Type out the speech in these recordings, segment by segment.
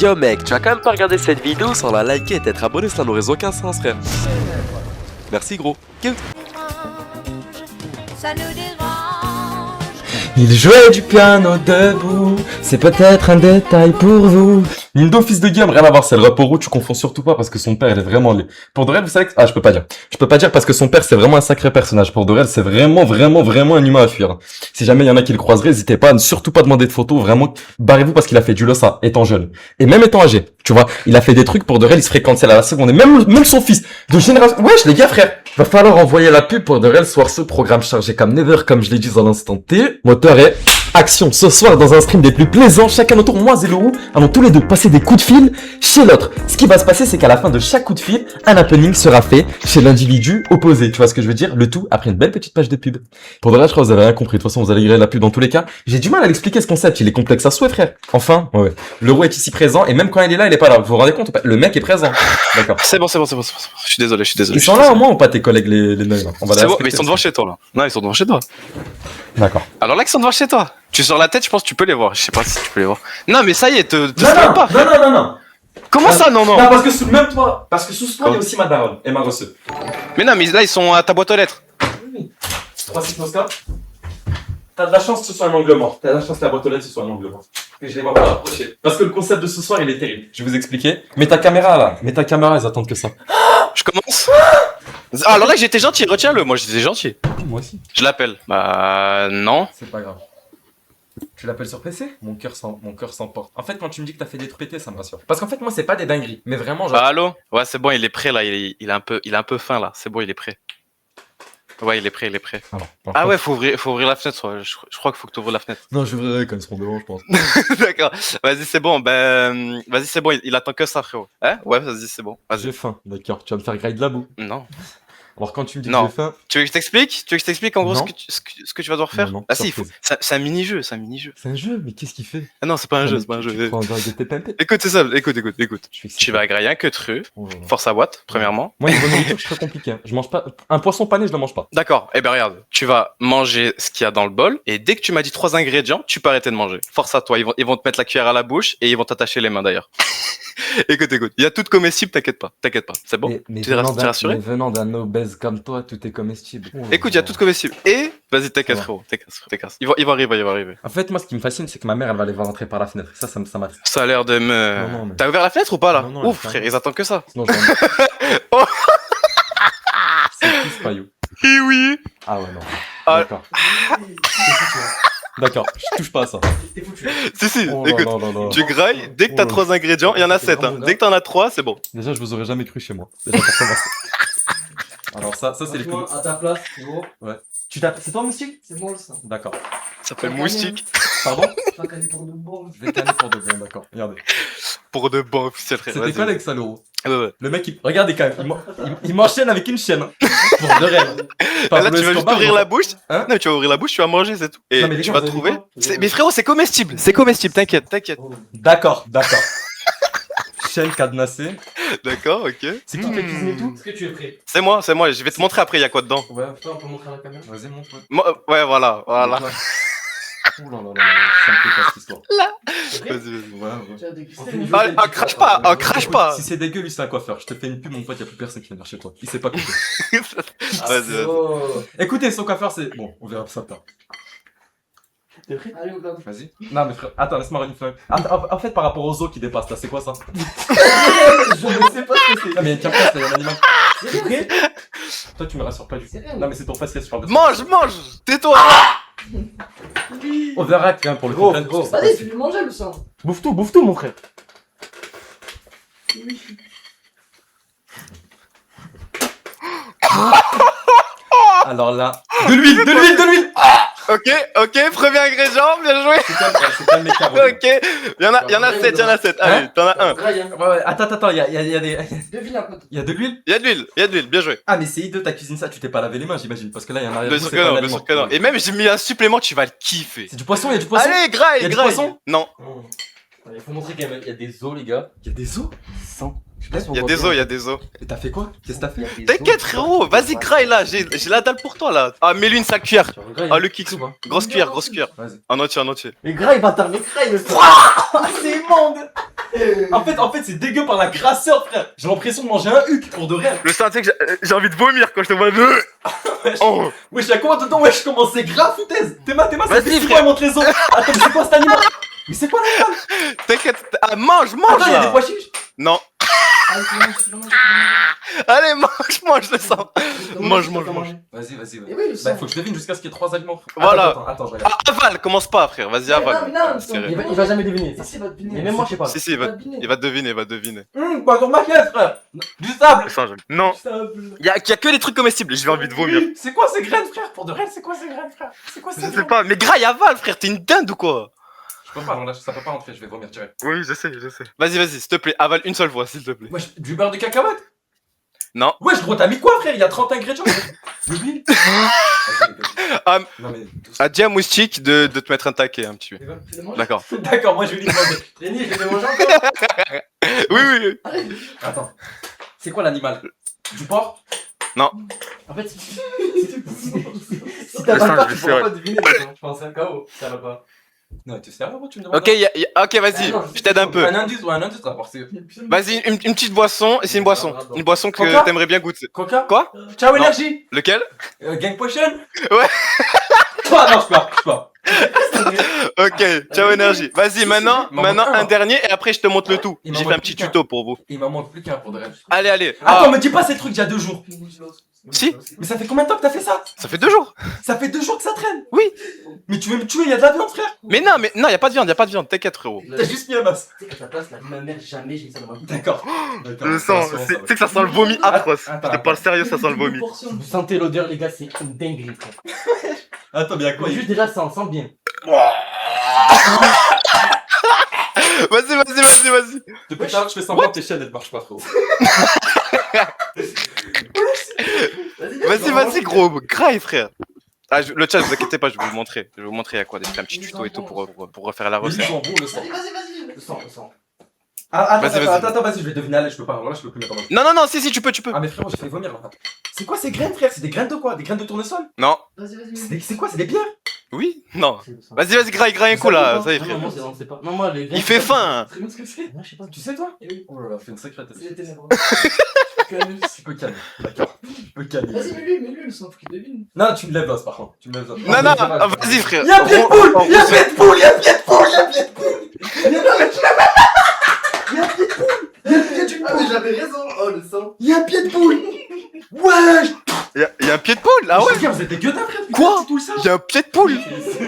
Yo mec, tu vas quand même pas regarder cette vidéo sans la liker et t'être abonné, ça n'aurait aucun sens frère. Merci gros. Ça nous dérange. Il jouait du piano debout, c'est peut-être un détail pour vous. Nindo, fils de Guillaume, rien à voir, c'est le rap roux, tu confonds surtout pas parce que son père, il est vraiment laid. Pour Dorel, vous savez que... Ah, je peux pas dire. Je peux pas dire parce que son père, c'est vraiment un sacré personnage. Pour Dorel, c'est vraiment un humain à fuir. Si jamais il y en a qui le croiseraient, n'hésitez pas à ne surtout pas demander de photos, vraiment, barrez-vous parce qu'il a fait du losa, étant jeune. Et même étant âgé, tu vois, il a fait des trucs pour Dorel, il se fréquente celle à la seconde. Et même son fils, de génération... Wesh, les gars, frère, va falloir envoyer la pub pour Dorel, soir ce programme chargé comme never, comme je l'ai dit à l'instant T. Moteur et action. Ce soir, dans un stream des plus plaisants, chacun notre tour, moi et Lorou, allons tous les deux passer des coups de fil chez l'autre. Ce qui va se passer, c'est qu'à la fin de chaque coup de fil, un happening sera fait chez l'individu opposé. Tu vois ce que je veux dire? Le tout après une belle petite page de pub. Pour de vrai, je crois que vous avez rien compris. De toute façon, vous allez lire la pub dans tous les cas. J'ai du mal à l'expliquer ce concept. Il est complexe à souhait, frère. Enfin, ouais. L'euro est ici présent et même quand il est là, il est pas là. Vous vous rendez compte? Le mec est présent. D'accord. C'est bon. Je suis désolé. Ils sont là au moins ou pas tes collègues les neuils là? On va C'est les bon, respecter, mais ils sont devant chez toi là. Non, ils sont devant chez toi. D'accord. Alors là, ils sont devant chez toi. Tu sors la tête, je pense que tu peux les voir. Je sais pas si tu peux les voir. Non, mais ça y est, te spoil pas. Non. Comment ça, non? Non, parce que sous même toi, parce que sous ce toit, il y a aussi ma daronne et ma reçue. Mais non, mais là, ils sont à ta boîte aux lettres. Oui. 3-6 Mosca. T'as de la chance que ce soit un angle mort. T'as de la chance que la boîte aux lettres ce soit un angle mort. Et je les vois pas rapprocher. Parce que le concept de ce soir, il est terrible. Je vais vous expliquer. Mets ta caméra là. Mets ta caméra, ils attendent que ça. Je commence. Ah, alors là, j'étais gentil, retiens-le. Moi, j'étais gentil. Moi aussi. Je l'appelle. Bah, non. C'est pas grave. Tu l'appelles sur PC? Mon cœur s'emporte. En fait, quand tu me dis que t'as fait des trucs pétés, ça me rassure. Parce qu'en fait, moi, c'est pas des dingueries. Mais vraiment, genre. Ah, allô? Ouais, c'est bon, il est prêt là. Il est un peu fin là. C'est bon, il est prêt. Ouais, il est prêt. Ah ouais, faut ouvrir la fenêtre. Ouais. Je crois qu'il faut que tu ouvres la fenêtre. Non, j'ouvrirai quand ils seront devant, je pense. D'accord. Vas-y, c'est bon. Vas-y, c'est bon. Il attend que ça, frérot. Hein? Ouais, vas-y, c'est bon. Vas-y. J'ai faim. D'accord. Tu vas me faire griller de la boue. Non. Alors, quand tu me dis Non. que j'ai faim. Tu veux que je t'explique en gros Non. ce que tu vas devoir faire? Non, Ah si, surprise. c'est un mini-jeu. C'est un jeu, mais qu'est-ce qu'il fait? Ah non, c'est pas un jeu, mais c'est pas un tu jeu. prends de tes pimpés. Écoute, c'est ça, écoute. Je suis excité. Tu vas grailler un queutru, Oh là là. force à boîte, premièrement. Moi, une bonne nourriture, c'est très compliqué. Hein. Je mange pas. Un poisson pané, je le mange pas. D'accord, eh ben regarde, tu vas manger ce qu'il y a dans le bol, et dès que tu m'as dit 3 ingrédients, tu peux arrêter de manger. Force à toi, ils vont te mettre la cuillère à la bouche, et ils vont t'attacher les mains d'ailleurs. Écoute, il y a tout de comestible, t'inquiète pas, c'est bon? Mais Tu es rassuré? venant d'un obèse comme toi, tout est comestible. Oh là Écoute, il y a là. tout de comestible, et vas-y, t'inquiète Ça va. frérot, t'inquiète. Il va arriver. En fait, moi, ce qui me fascine, c'est que ma mère, elle va les voir entrer par la fenêtre. Ça m'a. Ça a l'air de me... Non, mais- T'as ouvert la fenêtre ou pas là? Non, Ouf elle est frère, ils attendent que ça. Sinon, je Oh. C'est qui ce paillou? Eh oui. Ah ouais, non. Ah. D'accord. D'accord, je touche pas à ça. Si, Oh là écoute. là là là. Tu grailles, dès que t'as Oh là 3 ingrédients, il y en a C'est 7. vraiment Dès que t'en as 3, c'est bon. Déjà, je vous aurais jamais cru chez moi. Déjà, pour commencer. Alors, ça c'est les Franchement, coups. à ta place, c'est bon. Tu t'appelles. C'est toi, moustique? C'est moi ça. D'accord. Ça s'appelle moustique. Pardon? Pas calé pour de bon. Je vais canner pour de bon, d'accord. Regardez. Pour de bon officiel, frère. C'était Vas-y. quoi avec ça, l'euro? Ouais. Le mec, regardez quand même, il m'enchaîne avec une chaîne. Hein. Pour de rêve. Là, tu vas juste ouvrir la bouche. Hein? Non, tu vas ouvrir la bouche, tu vas manger, c'est tout. Et Non, mais les tu gars, vas vous avez trouver. quoi Mais frérot, c'est comestible, t'inquiète. Oh. D'accord. Chaîne cadenassée. D'accord, ok. C'est qui qui a cuisiné tout? Est-ce que tu es prêt? C'est moi, je vais te montrer après, il y a quoi dedans. Ouais. Toi, on peut montrer à la caméra. Vas-y, montre. Ouais, voilà. Ouh là là là, ça me fait pas cette histoire. T'es prêt? Vas-y. Ouais. Tu as des On fait cristaux. une Ah, crache pas. Si c'est dégueu, lui, c'est un coiffeur. Je te fais une pub, mon pote, y'a plus personne qui vient chez toi. Il sait pas couper. Vas-y. Oh. Écoutez, son coiffeur, c'est. Bon, on verra ça plus tard. T'es prêt? Allez, on va. Vas-y. Non, mais frère, attends, laisse-moi renifler. En fait, par rapport aux os qui dépassent là, c'est quoi ça? Je ne sais pas ce que Non, mais il y a une carcasse là, il y a un animal. c'est. C'est vrai? Toi, tu me rassures pas du tout. C'est rien. Non, mais c'est ton face, je parle de ça. Mange. Tais-toi. On verra quand même pour le Gros, content. gros. Vas-y, tu veux manger le sang. Bouffe tout, mon frère. Alors là. De l'huile! Ok, premier ingrédient, bien joué. C'est quand même mes carottes. Ok, il y en a 7. Allez, t'en as un. Graille, hein. Ouais, attends, il y a des. Devine un peu. Il y a de l'huile? Il y a de l'huile, bien joué. Ah, mais c'est hideux, t'as cuisiné ça, tu t'es pas lavé les mains, j'imagine. Parce que là, il y en a Bien sûr que non. Et même j'ai mis un supplément, tu vas le kiffer. C'est du poisson, il y a du poisson? Allez, Y a graille. du poisson Non, Oh. Il faut montrer quand même. Il y a des os, les gars. Il y a des os? 100. Je sais pas si on il y a voit des bien. os, il y a des os. Et t'as fait quoi? Qu'est-ce que t'as fait? T'inquiète frérot, vas-y graille là, j'ai la dalle pour toi là. Ah, mets-lui une sale cuillère. Ah, le kick. Vas-y. Grosse cuillère. Vas-y. En entier. Mais graille, bâtard, mais graille, le sang. C'est immonde. En fait, c'est dégueu par la grasseur, frère. J'ai l'impression de manger un huc pour de vrai. Le sang, tu sais que j'ai envie de vomir quand je te vois. Oh. Wesh, y'a quoi dedans? Wesh, comment c'est grave, foutaise? Théma, Vas-y, c'est frère. quoi, montre les autres? Attends, mais c'est quoi cet animal? Mais c'est quoi l'animal? T'inquiète. Ah, mange Attends, y'a des là. pois chiches? Non. Allez, mange le sang. Mange. Vas-y. Et oui, le Bah, sang. faut que je devine jusqu'à ce qu'il y ait 3 aliments. Voilà. Attends, je regarde. Ah, avale, commence pas, frère. Vas-y, avale. Non, le C'est sang. vrai. Il Il va jamais deviner. va- il va deviner. Mais même moi, je sais pas. Si, il va deviner. Bah, dans ma caisse, frère. Du sable. Le sang, non. Y'a que des trucs comestibles. J'ai envie de vomir. C'est quoi ces graines, frère? Pour de vrai, c'est quoi ces graines, frère? C'est quoi ces Je sais graines? pas. Mais gras, avale, frère. T'es une dinde ou quoi? Je peux pas, non, là, ça peut pas rentrer, je vais vomir direct. Oui, je sais. Vas-y, s'il te plaît. Avale une seule fois, s'il te plaît. Wesh, du beurre de cacahuète? Non. Wesh, gros, t'as mis quoi, frère? Il y a 30 ingrédients. De l'huile? Ah, Non, mais. a dit à Moustique de te mettre un taquet un petit peu. D'accord. D'accord, moi je vais lui demander. Rémi, je vais manger encore. Oui. Attends. C'est quoi l'animal? Du porc? En fait, si Le t'as sang, pas peur, je tu vais pourras serrer. pas deviner. maintenant. Je pense à un KO. Ça va pas. Non, t'es sérieux, moi, tu me demandes? Ok, ok, vas-y. Ah, non, Je t'aide un peu. Un indice, ouais, un indice, là, parce que. Vas-y, une petite boisson. Et c'est une boisson. Une boisson que Coca t'aimerais bien goûter. Coca? Quoi? Ciao, Non. énergie! Lequel? Gang Potion? Ouais. Ah non, je peux pas. Ok, ciao énergie. Vas-y, maintenant Il m'en manque un, un là. dernier et après je te montre le tout. Il m'en J'ai fait manque un petit plus qu'un. tuto pour vous. Il m'en manque plus qu'un pour de vrai. Allez. Attends, me dis pas ces trucs d'il y a 2 jours. Si. Mais ça fait combien de temps que t'as fait ça? Ça fait 2 jours. Ça fait 2 jours que ça traîne. Oui. Mais tu veux me tuer, il y a de la viande, frère. Mais non, y a pas de viande, t'inquiète frérot. T'as juste mis un masse. Tu sais qu'à ta place, la vie de ma mère, jamais j'ai mis ça dans ma bouche. D'accord. Le sang, tu sais que ça sent le vomi atroce. Attends, Je te parle sérieux, ça sent le vomi. Vous sentez l'odeur, les gars, c'est une dinguerie, frère. Attends, mais y'a quoi? Juste déjà, ça sent bien. Vas-y. Depuis tout à l'heure, je fais semblant que tes chaînes, elles marchent pas, frérot. Vas-y, gros, grave frère. Ah, le chat, vous inquiétez pas, je vais vous montrer. Je vais vous montrer à quoi, un petit tuto et tout pour refaire la Mais ils recette. sont bons, le sang. Vas-y. Le sang. Ah, Vas-y. attends, vas-y, je vais deviner, allez, je peux pas. Alors là, je peux plus mettre en mode. Non, si, tu peux. Ah, mais frérot, j'ai fait vomir là. C'est quoi ces graines, frère? C'est des graines de quoi? Des graines de tournesol? Non. C'est quoi? C'est des pierres? Oui? Non. C'est le sang. Vas-y, graille un coup là, ça y est Non, frère. moi, c'est pas. Non, moi, les graines. Il fait faim. C'est ce que c'est? Non, je sais pas. Tu sais, toi? Eh oui. Oh là là, fais une sacrée tête. C'est les ténèbres. C'est cocaine. D'accord. Cocaine. Vas-y, mets-lui, le sang, faut qu'il devine. Non, tu me lèves l'os par contre. Tu me lèves l'os. Non, vas-y frère. Y'a pied de poule! Y'a pied de poule! Y'a pied de poule! Y'a pied de poule! Y'a pied de Ah, mais j'avais raison. Oh, le sang. Y'a pied de poule! Wesh! Y'a un pied de poule, ah ouais? Gars, vous êtes des gueudins, frère! Quoi? C'est tout le sang! Y'a un pied de poule.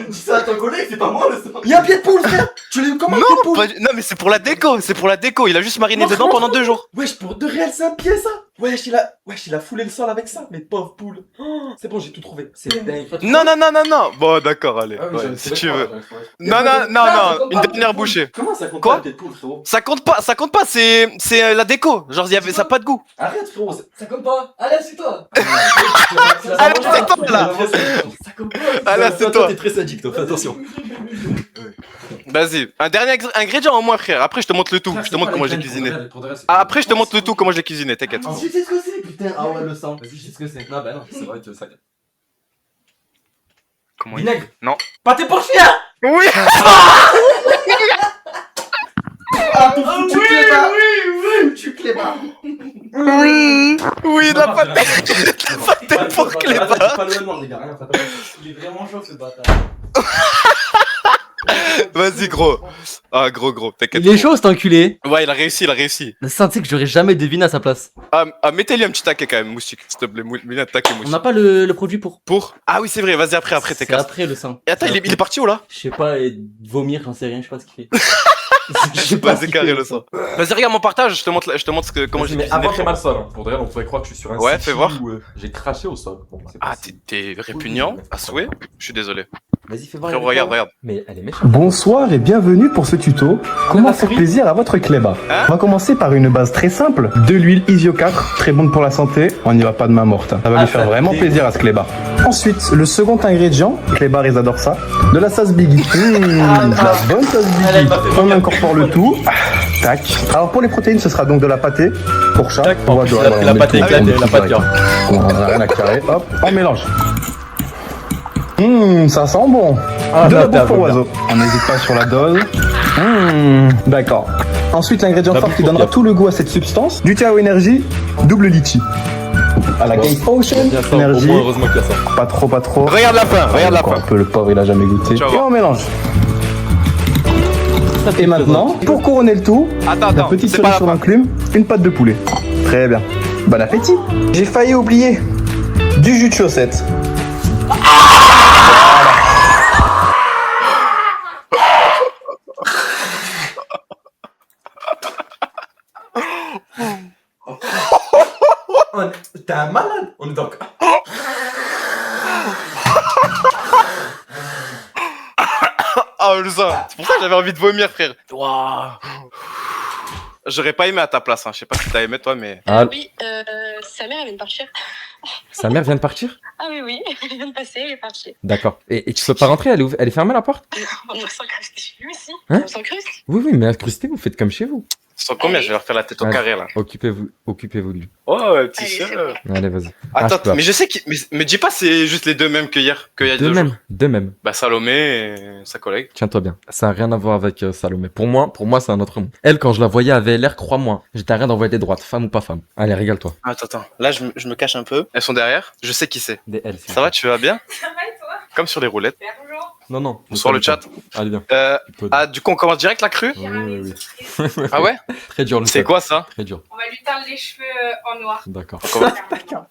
Dis ça à ton collègue, c'est pas moi, le sang. Y'a pied de poule, frère! Tu l'as eu comment, pied de Non, poule? non, mais c'est pour la déco, il a juste mariné dedans pendant 2 jours. Wesh, pour de réel, c'est un pied, ça! Wesh, il a foulé le sol avec ça, mais pauvre poule! Oh, c'est bon, j'ai tout trouvé. C'est dingue. Non. Bon, d'accord, allez, Ah oui, ouais, j'avais si trouvé tu trois, veux. j'avais trouvé. Non, ça compte une pas, dernière pied de bouchée. Comment ça compte Quoi? pas le pied de poule, frérot? Ça compte pas, c'est la déco. Genre, ça a pas de goût. Arrête, frérot! Ça compte pas. Allez, c'est toi. Allez, c'est toi, là. Ça compte pas. Allez, c'est toi. T'es très sadique, toi, fais attention. Vas-y, un dernier ingrédient au moins, frère. Après, je te montre le tout. Je te montre comment j'ai cuisiné. Ah, après, je te montre le tout, comment je l'ai cuisiné, t'inquiète. Tu sais ce que c'est, putain. Ah ouais, le sang. Vas-y, je sais ce que c'est. Non, bah non, c'est vrai que ça. Comment il... Vinaigre! Non. Pâté pour chien! Oui. Ah, tu clébar. Oui, la pâte. Pâté pour clébar. Pas le nom, les gars, rien, Il est vraiment chaud, ce bâtard. Vas-y, gros. Ah, gros, t'inquiète. Il est chaud cet enculé. Ouais, il a réussi. Ça, tu sais que j'aurais jamais deviné à sa place. Ah, mettez-lui un petit taquet quand même, moustique, s'il te plaît. Mets un taquet, On moustique. n'a pas le produit pour. Pour? Ah oui, c'est vrai, vas-y, après, t'es C'est casse. après le sang. Et attends, il est parti où là? Je sais pas, et vomir, j'en sais rien, je sais pas ce qu'il fait. Je sais pas, c'est carré le sang. Vas-y, regarde mon partage, je te montre comment j'ai Mais cuisiné. avant, fais mal le sol. Pour de vrai, on pourrait croire que je suis sur un Ouais, site fais voir. où j'ai craché au sol. Bon, c'est Ah, possible. t'es répugnant, à souhait. Je suis désolé. Vas-y, fais voir. Frérot, regarde. Mais elle est méchante. Bonsoir et bienvenue pour ce tuto. Comment faire plaisir à votre cléba. Hein? On va commencer par une base très simple. De l'huile Isio 4, très bonne pour la santé. On n'y va pas de main morte. Ça va lui faire vraiment plaisir à ce cléba. Ensuite, le second ingrédient, clébar ils adorent ça, de la sauce Biggie. De la bonne sauce Biggie. On incorpore le tout. Tac. Alors pour les protéines, ce sera donc de la pâtée pour chat. On va devoir- on La met pâte tout, éclatée, on met la tout pâte direct. On a rien à carrer. Hop, on mélange. Ça sent bon. De la bouffe pour oiseau. On n'hésite pas sur la dose. D'accord. Ensuite, l'ingrédient La fort qui bouffe au donnera cap. tout le goût à cette substance, du thé à eau énergie, double litchi. À la Bon. Game Potion, Bien ça, au énergie, moins, heureusement qu'il y a ça. pas trop. Regarde la fin, regarde la Encore fin. un peu, le pauvre, il a jamais goûté. Tu vas Et voir. on mélange. Et maintenant, pour couronner le tout, Attends, la petite c'est pas cerise la sur fin. l'enclume, une pâte de poulet. Très bien. Bon appétit. J'ai failli oublier du jus de chaussette. T'es un malade. On est donc. Ah, le sang. C'est pour ça que j'avais envie de vomir, frère. Waouh. J'aurais pas aimé à ta place, hein. Je sais pas si t'as aimé toi, mais. Ah, Oui, sa mère elle vient de partir. sa mère vient de partir? Ah oui, oui, elle vient de passer, elle est partie. D'accord. Et tu peux pas rentrer, elle est fermée la porte? On s'incruste chez lui aussi. Hein On s'incruste. Oui, mais incrustez, vous faites comme chez vous. Sans combien je vais leur faire la tête au Ouais. carré là. Occupez-vous de lui. Oh, ouais, petit Allez, chien. c'est bon. Allez, vas-y. Attends, je peux. mais je sais que. Mais dis pas c'est juste les deux mêmes que hier, qu'il y a De deux jours. même, de même. Bah Salomé et sa collègue. Tiens-toi bien. Ça a rien à voir avec Salomé. Pour moi, c'est un autre monde. Elle, quand je la voyais, avait l'air, crois-moi. J'étais à rien d'envoyer des droites, femme ou pas femme. Allez, régale-toi. Attends. Là, je me cache un peu. Elles sont derrière. Je sais qui c'est. Des L. Ça va, tu vas bien? Ça va et toi? Comme sur les roulettes. Bonjour. Non. Bonsoir le chat. Allez, bien. Ah, du coup, on commence direct la crue? Oui. Ah ouais? Très dur le C'est chat. quoi ça? Très dur. On va lui teindre les cheveux en noir. D'accord.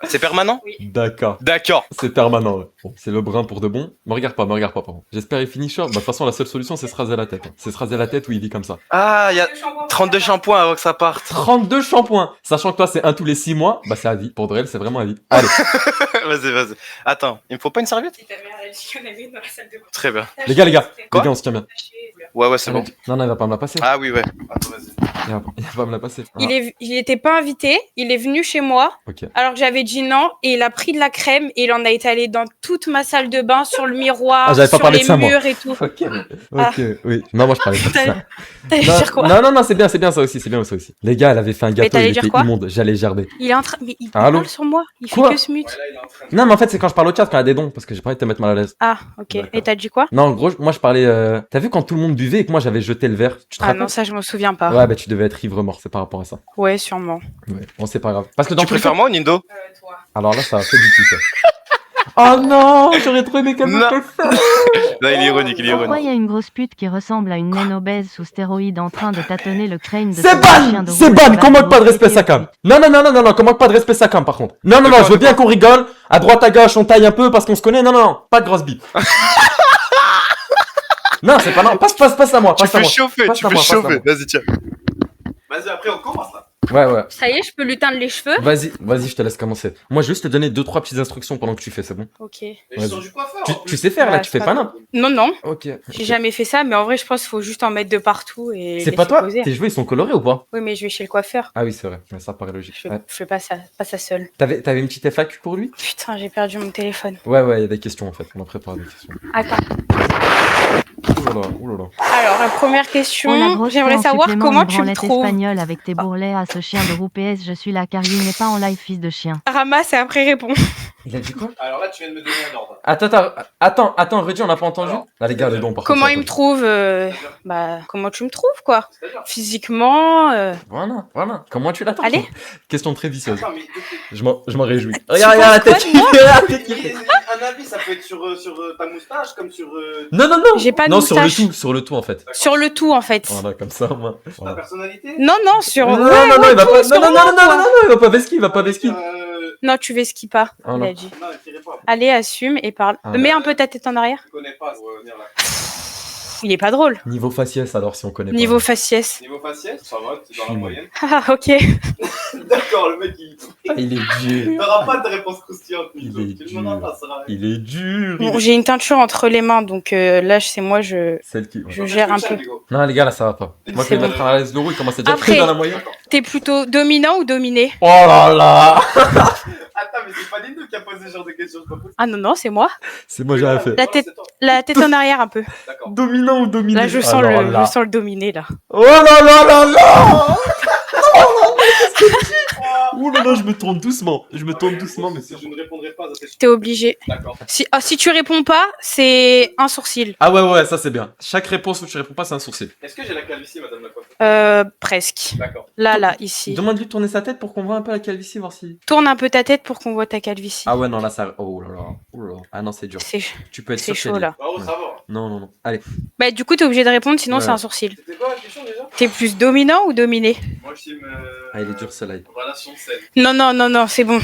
C'est permanent? D'accord. D'accord. C'est permanent, ouais. Bon, c'est le brun pour de bon. Me regarde pas, pardon. J'espère il finit short. Bah, de toute façon, la seule solution, c'est se raser la tête. C'est se raser la tête ou il vit comme ça. Ah, il y a 32 shampoings avant que ça parte. 32 shampoings. Sachant que toi, c'est un tous les 6 mois. Bah, c'est à vie. Pour Drell, c'est vraiment à vie. Allez. Vas-y. Attends, il me faut pas une serviette? Si ta mère elle dit qu'on avait dans la salle de bain. Très bien. Les gars. Quoi Les gars, on se tient bien. Ouais, c'est bon. Non, il va pas me la passer. Ah oui, ouais. Attends, vas-y. Il va pas me la passer. Ah, Il était pas invité, il est venu chez moi, ok. alors que j'avais dit non, et il a pris de la crème et il en a étalé dans toute ma salle de bain, sur le miroir, Ah, j'avais pas sur parlé les de ça, moi. murs et tout. Ok, Ah. oui. Non, moi je parlais pas de ça. T'allais dire quoi? Non, c'est bien ça aussi, c'est bien ça aussi. Les gars, elle avait fait un gâteau, t'allais il dire était quoi? immonde, j'allais gerber. Il est en train. Mais il Allô? parle sur moi, il Quoi? fait que ce mute. Non, mais en fait, c'est quand je parle au chat, quand il y a des dons, parce que j'ai pas envie de te mettre mal à l'aise. Ah, ok. D'accord. Et t'as dit quoi? Non, en gros, moi je parlais. T'as vu quand tout le monde buvait et que moi j'avais jeté le verre? Tu te Ah rappelles? non, ça je m'en souviens pas. Ouais, bah tu devais être ivre mort, c'est par rapport à ça. Ouais, sûrement. Ouais, bon, c'est pas grave. Parce que dans Tu tous les préfères cas- moi ou Nindo? Toi. Alors là, ça a fait du tout ça. Oh non, j'aurais trop aimé qu'elle me Non. fasse ça. Non, il est ironique, Pourquoi il y a une grosse pute qui ressemble à une naine obèse sous stéroïdes en train de tâtonner le crâne de C'est son chien ban! de C'est roue ban! et Qu'on manque pas de respect et sa cam. Non, qu'on manque pas de respect sa cam par contre. Non, je veux bien qu'on rigole. À droite, à gauche, on taille un peu parce qu'on se connaît. Non, pas de grosse bite. Non, c'est pas non. Passe à moi. Tu Passe à fais moi. chauffer, Passe tu à fais moi, passe à chauffer. moi. Vas-y, tiens. Vas-y, après on commence là. Ouais. Ça y est, je peux lui teindre les cheveux? Vas-y, je te laisse commencer. Moi, je vais juste te donner 2-3 petites instructions pendant que tu fais, c'est bon? Ok. Mais Vas-y. je sors du coiffeur. Tu sais faire là, Bah, tu fais c'est pas pas non? Non, Ok. j'ai jamais fait ça, mais en vrai, je pense qu'il faut juste en mettre de partout et. C'est pas laisser toi? poser. Tes cheveux ils sont colorés ou pas? Oui, mais je vais chez le coiffeur. Ah oui, c'est vrai. Mais ça paraît logique. Je Ouais. fais pas ça seule. T'avais une petite FAQ pour lui? Putain, j'ai perdu mon téléphone. Ouais, il y a des questions en fait. On a préparé des questions. Attends. Ouh là là. Alors, la première Oh, la question, grosse j'aimerais en savoir supplément, comment une tu me branlette trouves. espagnole avec tes bourrelets à ce chien de roue PS, je suis là car il n'est pas en live fils de chien. Ramasse et après réponds. Il a dit quoi? Alors là, tu viens de me donner un ordre. Attends, redis, on n'a pas entendu? Là, les gars, les dons par Comment contre, il ça me trouve Bah, comment tu me trouves, quoi? C'est-à-dire Physiquement. Voilà. Comment tu l'attends? Allez. Question très vicieuse. Attends, mais Je m'en réjouis. Tu Regarde la penses tête quoi de moi regarde la tête qu'il fait. un avis, ça peut être sur ta moustache comme sur Non. J'ai pas de Non, sur moustache. sur le tout en fait. Sur le tout, en fait. Voilà, comme ça, moi. ta Voilà. personnalité. Non, sur. Non, Ouais, il va tout pas. sur Non, moi, quoi. il va pas vesquille, Non, tu veux ski pas, Ah, il non. a dit. Non, tirez pas. Allez, assume et parle. Ah. Mets un peu ta tête en arrière. Je connais pas, pour venir là. Il est pas drôle. Niveau faciès, alors si on connaît Niveau pas. faciès. Niveau faciès, ça va, c'est dans la Chine. moyenne. Ah, ok. D'accord, le mec, Il est dur. t'auras pas de réponse croustillante. Il Nico. est Tu le demanderas dur. pas, ça sert à rien. Il est dur. Bon, j'ai une teinture entre les mains, donc là, c'est moi, Celle qui. je gère un peu. Non, les gars, là, ça va pas. Moi, je C'est vais bon. mettre à l'aise le roux, il commence à déjà Après- très dans la moyenne. T'es plutôt dominant ou dominé? Oh là là. Attends, mais c'est pas Nindo qui a posé ce genre de questions, c'est pas possible. Ah non, c'est moi. C'est moi, j'ai fait. La tête, la tête en arrière un peu. D'accord. Dominant ou dominé? Là, je sens, Alors le, là. je sens le dominé, là. Oh là là là là. Ouh là là, je me tourne doucement. Je me tourne doucement, mais c'est. Si je ne répondrai pas à cette question. T'es obligé. D'accord. Si tu réponds pas, c'est un sourcil. Ah ouais, ça c'est bien. Chaque réponse où tu réponds pas, c'est un sourcil. Est-ce que j'ai la calvitie, madame la coiffeuse? Presque. D'accord. Là, ici. Demande-lui de tourner sa tête pour qu'on voit un peu la calvitie, voir si. Tourne un peu ta tête pour qu'on voit ta calvitie. Ah ouais, non, là, ça. Oh là là. Oh là là. Ah non, c'est dur. C'est Tu peux être c'est sûr chaud, qu'elle y est. là. Bravo, Ouais. ça va. Non, non, non. Allez. Bah, du coup, t'es obligé de répondre, sinon Ouais. c'est un sourcil. C'était quoi la question déjà? T'es plus dominant ou dominé? Moi, je suis Ah, il est dur, celle-là. relation saine. Non, c'est bon.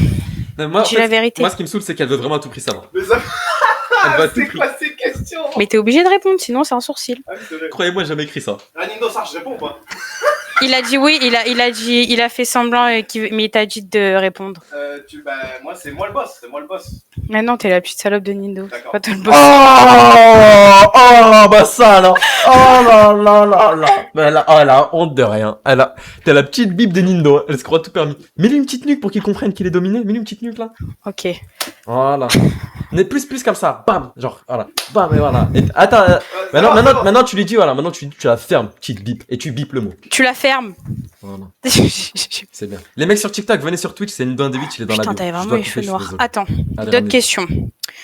Non, moi, en Dis fait, la vérité. moi, ce qui me saoule, c'est qu'elle veut vraiment à tout prix savoir. Mais ça. Elle veut à tout C'est prix. quoi ces questions? Mais t'es obligé de répondre, sinon c'est un sourcil. Ah, c'est vrai. Croyez-moi, j'ai jamais écrit ça. Ah, Nindo, ça, je réponds ou pas? Il a dit oui, il a fait semblant, mais il t'a dit de répondre. Bah, moi, c'est moi le boss. C'est moi le boss. Mais non, t'es la petite salope de Nindo. D'accord. Pas toi le Oh, boss. oh, bah ça alors. Oh là là là là. Mais elle a honte de rien. T'es la petite bip de Nindo. Elle se croit tout permis. Mets-lui une petite nuque pour qu'il comprenne qu'il est dominé. Mets-lui une petite nuque là. Ok. Voilà. Mais plus comme ça. Bam. Genre, voilà. Bam et voilà. Et, attends. Maintenant, tu lui dis, voilà. Maintenant, tu la fermes, petite bip. Et tu bipes le mot. Tu la fermes. Voilà. C'est bien. Les mecs sur TikTok, venez sur Twitch. C'est Nindo David, il est dans la Putain, bio. t'avais Je vraiment dois les couper, cheveux je suis noirs. désolé. Attends, Allez, d'autres ramenez. questions.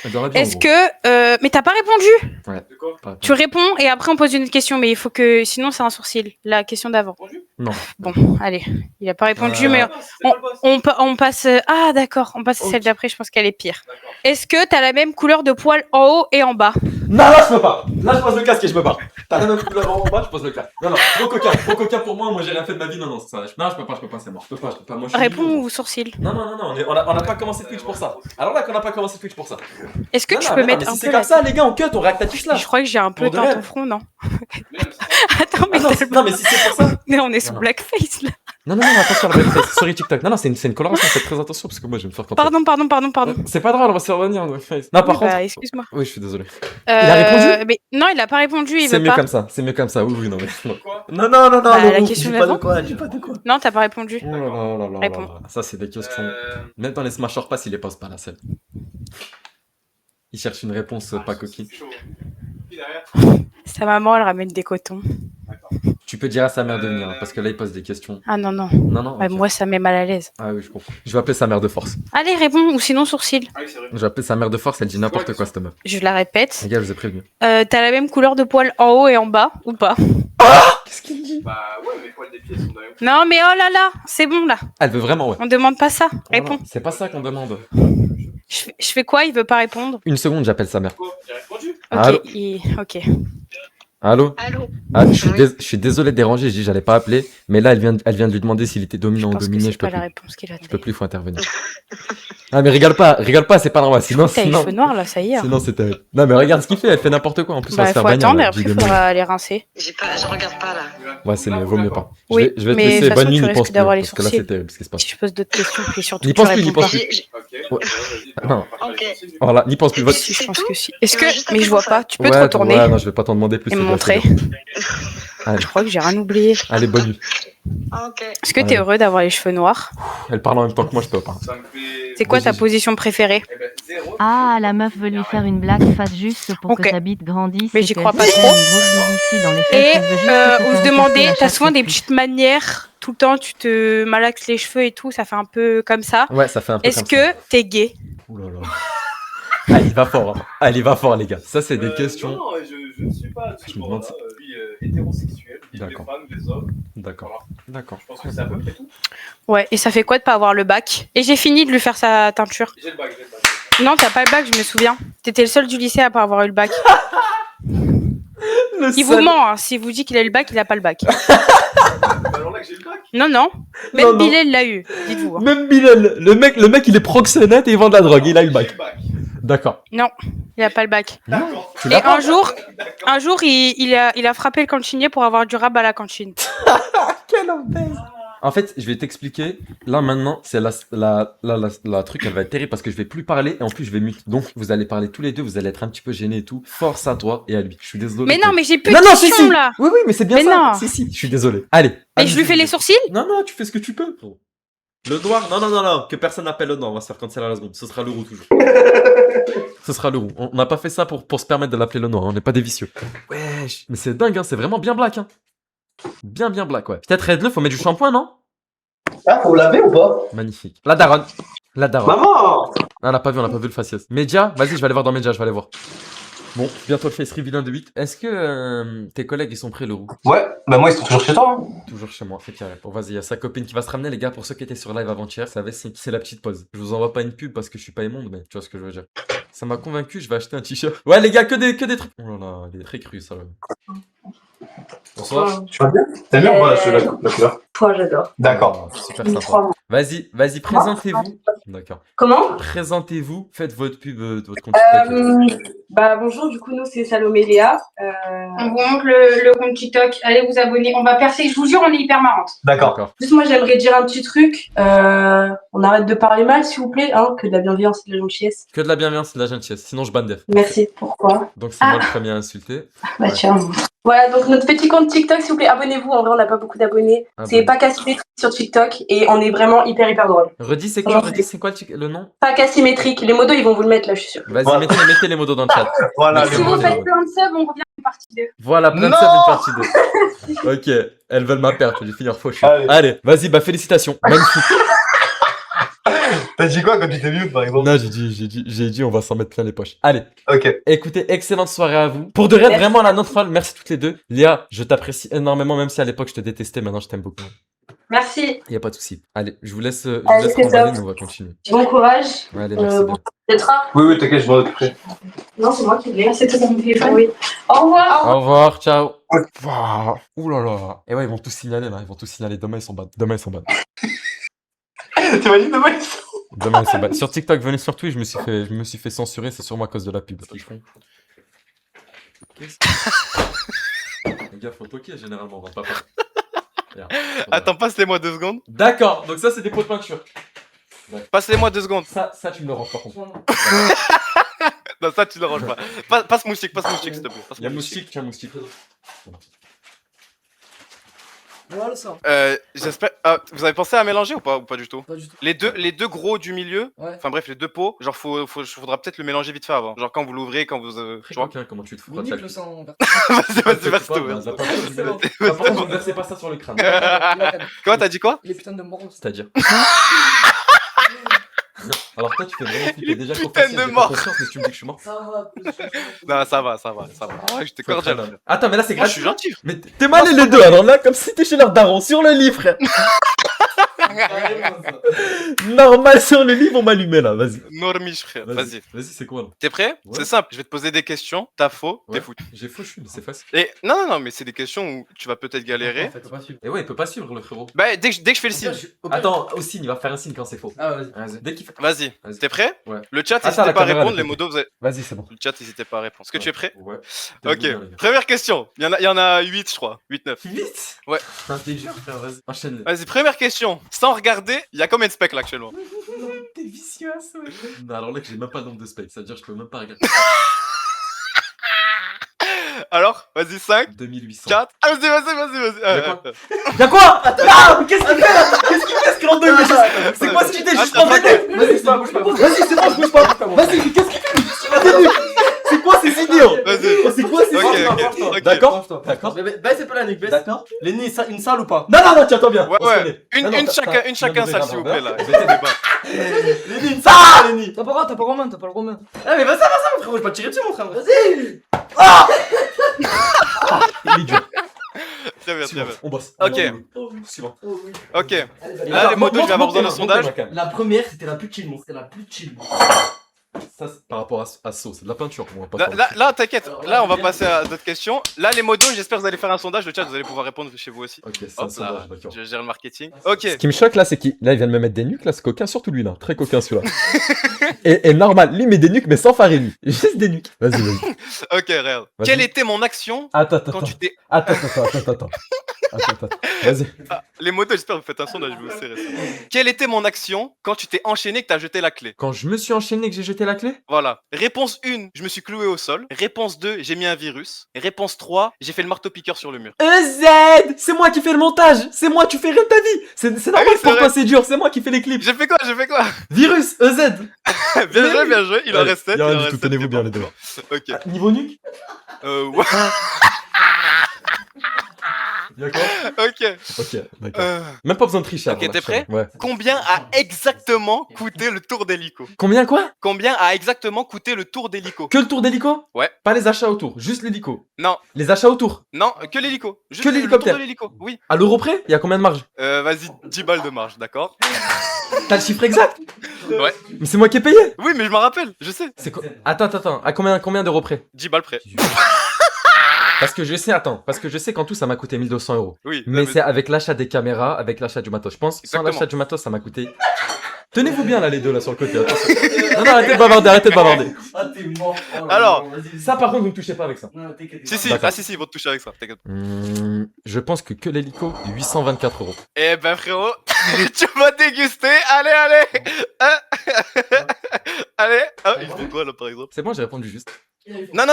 Elle doit bien, Est-ce gros. que... Mais t'as pas répondu. De quoi? Pas- Tu réponds et après on pose une autre question, mais il faut que... Sinon c'est un sourcil. La question d'avant. Non. Bon, allez. Il a pas répondu, mais... Non, c'est moi le boss. On passe... Ah d'accord, on passe à celle Ok. d'après, je pense qu'elle est pire. D'accord. Est-ce que t'as la même couleur de poils en haut et en bas? Non, là, je peux pas. Là, je pose le casque et je peux pas. T'as la même couleur en bas, je pose le casque. Non, trop coquin pour moi. Moi, j'ai rien fait de ma vie. Non, ça. Non, je peux pas, c'est mort. Je peux pas. Moi, je suis Réponds nul. ou sourcil? Non, on a pas commencé Twitch pour ça. Alors là qu'on a pas commencé Twitch pour ça. Est-ce que Non, tu non, peux mais mettre mais un si peu c'est la comme ça, les gars, on cut, on réacte à Twitch là. Je crois que j'ai un peu Pour de dans vrai. ton front, non? Même, Attends, mais, Ah non, mais si c'est pour ça. mais on est sous Non, non. blackface là. Non, attention, la blackface. Sorry TikTok. Non, c'est une coloration. Faites très attention parce que moi, je vais me faire contrôler. Pardon. C'est pas drôle, on va se faire revenir en blackface. Non, par Oui, contre. bah, excuse-moi. Oui, je suis désolé. a répondu mais non, il a pas répondu, il C'est veut mieux pas. comme ça. C'est mieux comme ça. Oui, non, mais. Non, Quoi? non. Bah, la Loulou, question dis pas de d'avant. quoi, dis pas de quoi. Non, t'as pas répondu. Oh là là là là Réponds. là là. Ça, c'est des questions. Même dans les Smash Or Pass, il les pose pas la scène. Il cherche une réponse pas coquine. C'est chaud. Qui derrière? Sa maman, elle ramène des cotons. Tu peux dire à sa mère de venir, hein, parce que là, il pose des questions. Ah non. Non. Ouais, ok. moi, ça met mal à l'aise. Ah oui, je comprends. Je vais appeler sa mère de force. Allez, réponds, ou sinon sourcil. Ah oui, c'est vrai. Je vais appeler sa mère de force, elle dit n'importe quoi, cette meuf. Je la répète. Les gars, je vous ai prévenu. T'as la même couleur de poils en haut et en bas, ou pas? Qu'est-ce qu'il dit? Bah, ouais, mes poils des pieds sont d'ailleurs. Non, mais oh là là, c'est bon là. Elle veut vraiment, ouais. On demande pas ça. Voilà. Réponds. C'est pas ça qu'on demande. Je fais quoi? Il veut pas répondre. Une seconde, j'appelle sa mère. Quoi? J'ai répondu? Allô? Ok. Allô? Allô? Ah, je suis désolé de déranger, je dis j'allais pas appeler, mais là elle vient de lui demander s'il était Je dominant ou pense que dominé, c'est je peux pas la plus. réponse qu'il a Je peux donnée. plus, il faut intervenir. Ah mais rigole pas, c'est pas normal, sinon T'as les cheveux noirs là, ça y est. sinon c'est terrible. Non mais regarde ce qu'il fait, elle fait n'importe quoi, en plus on va Bah, se faire faut bannir. attendre et là, après, dis il des mots. faudra les rincer. Je regarde pas là. Ouais, c'est mieux, vaut mieux pas. Oui, je vais te mais de laisser, toute façon, bonne nuit, tu n'y risques pense plus, d'avoir les parce que là sourcils. c'est terrible ce qui se passe. Si je pose d'autres questions, puis surtout N'y tu pense plus, n'y réponds pense pas. plus. Ok. Ouais. Vas-y. Non. Ok. Voilà, n'y pense plus. Votre... Si, je pense tout que si. Est-ce Tu veux que... juste Mais je appeler vois pour pas, ça. tu peux te retourner Ouais, non, je vais pas t'en demander plus. et me c'est bien, montrer. c'est bien. Allez, Je crois que j'ai rien oublié. allez, bonne nuit. Ok. Est-ce que t'es heureux d'avoir les cheveux noirs? Elle parle en même temps que moi, je peux pas. Ça me fait. C'est quoi ta Vas-y. position préférée? Eh ben, 0. Ah, la meuf veut lui faire une blague, fasse juste pour Ok. que ta bite grandisse. Mais et j'y qu'elle crois pas fasse trop. une grosse bite ici dans les fesses, Et elle veut juste que on ça se te demandait, refait la t'as chatte souvent des plus. petites manières, tout le temps tu te malaxes les cheveux et tout, ça fait un peu comme ça. Ouais, ça fait un peu Est-ce comme ça. que t'es gay? Ouh là là. Ah, il va fort, hein. Ah, il va fort, les gars. Ça, c'est des questions. Non, je ne suis pas. Je me demande si- Lui, hétérosexuel. Il les D'accord. femmes, les hommes. D'accord. D'accord. Je pense que c'est à peu près tout. Ouais, et ça fait quoi de pas avoir le bac? Et j'ai fini de lui faire sa teinture. J'ai le bac. Non, t'as pas le bac, je me souviens. T'étais le seul du lycée à pas avoir eu le bac. Il vous ment, hein. S'il vous dit qu'il a eu le bac, il a pas le bac. Bah alors là que j'ai le bac. Non. Non, Même non. Bilal l'a eu, dites-vous. hein. Même Bilal, le mec, il est proxénète et il vend de la drogue. Il a eu le J'ai bac. le bac. D'accord. Non, il a pas le bac. D'accord. Tu Et l'as pas un jour, il a frappé le cantinier pour avoir du rab à la cantine. Quelle embête. En fait, je vais t'expliquer. Là, maintenant, c'est la truc, elle va être terrible parce que je vais plus parler et en plus, je vais mute. Donc, vous allez parler tous les deux, vous allez être un petit peu gênés et tout. Force à toi et à lui. Je suis désolé. Mais non, mais j'ai plus Non, de non, si, questions si. là. Oui, mais c'est bien Mais ça. non. Si, je suis désolé. Allez. Mais je lui fais les sourcils? Non, tu fais ce que tu peux. Le noir, non, que personne n'appelle le noir. On va se faire cancel à la seconde. Ce sera le roux toujours. Ce sera le roux. On n'a pas fait ça pour se permettre de l'appeler le noir. On n'est pas des vicieux. Wesh. Mais c'est dingue, hein. C'est vraiment bien black, hein. Bien black, ouais. Peut-être aide-le, faut mettre du shampoing, non? Ah, faut laver ou pas? Magnifique. La daronne. Maman! On n'a pas vu le faciès. Média, vas-y, je vais aller voir dans Média, je vais aller voir. Bon, bientôt le face reveal 1 de 8. Est-ce que tes collègues ils sont prêts, le roux? Ouais, bah moi ils sont toujours chez toi. Hein. Toujours chez moi, fait carré. Bon, vas-y, il y a sa copine qui va se ramener, les gars. Pour ceux qui étaient sur live avant-hier, vous savez, c'est la petite pause. Je vous envoie pas une pub parce que je suis pas immonde, mais tu vois ce que je veux dire. Ça m'a convaincu, je vais acheter un t-shirt. Ouais, les gars, que des trucs. Oh là là, il est très cru, ça. Bonsoir. Tu vas bien? T'aimes bien ou pas la couleur? Toi, j'adore. D'accord. Oh, super sympa. Vas-y, présentez-vous. D'accord. Comment? Présentez-vous, faites votre pub de votre compte TikTok. Bonjour, du coup, nous, c'est Salomé Léa. On vous montre le compte TikTok. Allez vous abonner. On va percer. Je vous jure, on est hyper marrante. D'accord. Juste, moi, j'aimerais dire un petit truc. On arrête de parler mal, s'il vous plaît, hein, que de la bienveillance et de la gentillesse. Que de la bienveillance et de la gentillesse, sinon je banne def. Merci. Pourquoi? Donc c'est moi le premier à insulter. Bah, tiens. Voilà, donc notre petit compte TikTok, s'il vous plaît, abonnez-vous. En vrai, on n'a pas beaucoup d'abonnés. C'est Pack Asymétrique sur TikTok et on est vraiment hyper drôle. Redis, c'est quoi le nom? Pack Asymétrique. Les modos, ils vont vous le mettre là, je suis sûre. Vas-y, Voilà. mettez les modos dans le chat. Voilà. Merci. Si vous faites plein de subs, on revient à partie 2. Voilà, plein de Non. subs, une partie 2. Ok, elles veulent ma perte, je vais finir fauché. Allez, vas-y, bah félicitations. Magnifique. T'as dit quoi quand tu t'es mute par exemple? Non, j'ai dit, on va s'en mettre plein les poches. Allez. Ok. Écoutez, excellente soirée à vous. Pour de vrai, vraiment la notre folle, merci toutes les deux. Léa, je t'apprécie énormément, même si à l'époque je te détestais, maintenant je t'aime beaucoup. Merci. Y a pas de souci. Allez, je vous laisse c'est remballer, top. nous on va continuer. Bon courage. Allez, merci bien. D'être Oui, t'inquiète, je m'en occuperai. Non, c'est moi qui l'ai. C'est tout dans mon téléphone. Oui. Au revoir. Au revoir, ciao. Ouh là là. Et ouais, ils vont tous signaler là, ils vont tous signaler. Demain ils sont bad. Tu m'as dit demain? Demain ils sont bad. Sur TikTok, venez sur Twitch, je me suis fait censurer, c'est sûrement à cause de la pub. Les gars, faut toquer généralement, on va pas faire. Regarde, Attends, passe-les-moi 2 secondes. D'accord, donc ça c'est des pots de peinture. Passe-les-moi 2 secondes. Ça tu me le ranges par contre. Non, ça, tu le ranges pas. Passe moustique, s'il te plaît. Passe Il y a moustique, tiens moustique. Voilà ça. J'espère. Ah, vous avez pensé à mélanger ou pas du tout? Pas du tout. Les deux gros du milieu. Ouais. Enfin bref, les deux pots. Genre, faudra peut-être le mélanger vite fait avant. Genre quand vous l'ouvrez, quand vous. Tu vois. Comment tu te fous? Nique le sang. Vas-y, verse tout. Par contre, ne versez pas ça sur le crâne. Quoi, t'as dit quoi? Les putains de morons. C'est-à-dire. Alors toi tu fais vraiment flipper déjà Putain confesser, de j'ai pas mort. confiance, mais tu me dis que je suis mort. Ça va. Non, ça va. Ah, j'étais cordial. Attends mais là c'est Moi, je gratuit. suis gentil. Mais t'es malé les deux alors là comme si t'étais chez leur daron sur le lit frère. Normal sur le lit ils vont m'allumer là, vas-y. Normiche, frère. Vas-y. Vas-y c'est quoi là? T'es prêt? Ouais. C'est simple. Je vais te poser des questions. T'as faux, t'es Ouais. foutu. J'ai faux, c'est facile. Et non, mais c'est des questions où tu vas peut-être galérer. Et ouais il peut pas suivre le frérot. Bah, dès que je fais le signe. Attends, au signe, il va faire un signe quand c'est faux. Ah, vas-y. Vas-y. Dès qu'il fait... Vas-y. Vas-y. T'es prêt? Ouais. Le chat, Attends, n'hésitez la pas à caméra, répondre. elle Les est modos, vous avez... Vas-y c'est bon. Le chat, n'hésitez pas à répondre. Est-ce que tu es prêt? Ouais. Ok. Première question. Il y en a 8, je crois. 8-9. Vite. Ouais. T'es dur frère, vas-y. Enchaîne. Vas-y, première question. Sans regarder, il y a combien de specs là actuellement? T'es vicieux ça. Non alors là que j'ai même pas le nombre de specs, c'est-à-dire que je peux même pas regarder. Alors, vas-y, 5, 2800. 4. Ah, vas-y. Y'a quoi? Y'a quoi? Ah mais qu'est-ce qu'il fait là? Qu'est-ce qu'il fait ce grand de C'est quoi cette idée? Juste prendre des nuques. Vas-y c'est bon, je bouge pas. Vas-y, mais qu'est-ce qu'il fait? C'est quoi ces idées? Vas-y. C'est quoi ces idées? Ok. D'accord? D'accord? Baisse un peu la nuque, baisse. D'accord? Les nids, une salle ou pas? Non, tiens, toi bien. Ouais, On se ouais. connaît. Non, Une chacun, non, ça, non, s'il vous non, plaît, non, là. Les nids, ça, les nids. T'as pas le romain, t'as pas le romain. Ah, mais vas-y, mon frérot, je vais pas te tirer dessus, mon frère. Vas-y. Il est dur. Très bien. On bosse. Ok. Suivant. Ok. Là, les motos, je vais avoir besoin d'un sondage. La première, c'était la plus chill, mon. C'était la plus chill. Ça, c'est par rapport à ça, c'est de la peinture pour moi. Là, t'inquiète. Là, on va passer à d'autres questions. Là, les modos, j'espère que vous allez faire un sondage. Le chat, vous allez pouvoir répondre chez vous aussi. Ok, c'est Hop un sondage, là, d'accord. je gère le marketing. Ok. Ce qui me choque là, c'est qu'il là, il vient de me mettre des nuques là, ce coquin, surtout lui là, très coquin celui-là. et normal, lui il met des nuques mais sans farine. Juste des nuques. Vas-y. Ok, regarde. Vas-y. Quelle était mon action Attends. quand tu t'es... Attends. Vas-y. Ah, les motos, j'espère que vous faites un sondage, je vais vous serrer ça. Quelle était mon action quand tu t'es enchaîné et que t'as jeté la clé? Quand je me suis enchaîné et que j'ai jeté la clé? Voilà. Réponse 1, je me suis cloué au sol. Réponse 2, j'ai mis un virus. Réponse 3, j'ai fait le marteau-piqueur sur le mur. EZ! C'est moi qui fais le montage! C'est moi, tu fais rien de ta vie! C'est normal oui, c'est pour toi, vrai. c'est dur, c'est moi qui fais les clips! J'ai fait quoi? Virus! EZ! Bien joué, il en reste 7. Il y a rien du tout, tenez-vous bien les deux. Ok. Niveau nuque? Ouais. Il y a quoi? Ok. Ok, d'accord. Euh, Même pas besoin de tricher. Ok, avant t'es l'achat. prêt? Ouais. Combien a exactement coûté le tour d'hélico? Combien quoi? Combien a exactement coûté le tour d'hélico? Que le tour d'hélico? Ouais. Pas les achats autour, juste l'hélico. Non, Les achats autour. non, que l'hélico. Juste Que le tour l'hélicoptère. de l'hélico, oui. À l'euro près, il y a combien de marge? Vas-y, 10 balles de marge, d'accord? T'as le chiffre exact? Ouais. Mais c'est moi qui ai payé. Oui, mais je m'en rappelle, je sais. C'est quoi? Attends. À combien d'euros près? 10 balles près. Parce que je sais qu'en tout ça m'a coûté 1200 euros. Oui. Mais non, c'est avec l'achat des caméras, avec l'achat du matos. Je pense que sans Exactement. l'achat du matos, ça m'a coûté. Tenez-vous bien là, les deux là sur le côté. Attention. Non, arrêtez de bavarder. Ah, t'es mort. Oh là Alors, là, vas-y. Ça, par contre, vous ne touchez pas avec ça. Non, t'inquiète. Si, D'accord. si, ils vont te toucher avec ça, t'inquiète. Je pense que l'hélico, 824 euros. Eh ben frérot, tu vas déguster, allez Allez, ah, il fait quoi là par exemple? C'est bon, j'ai répondu juste. Non,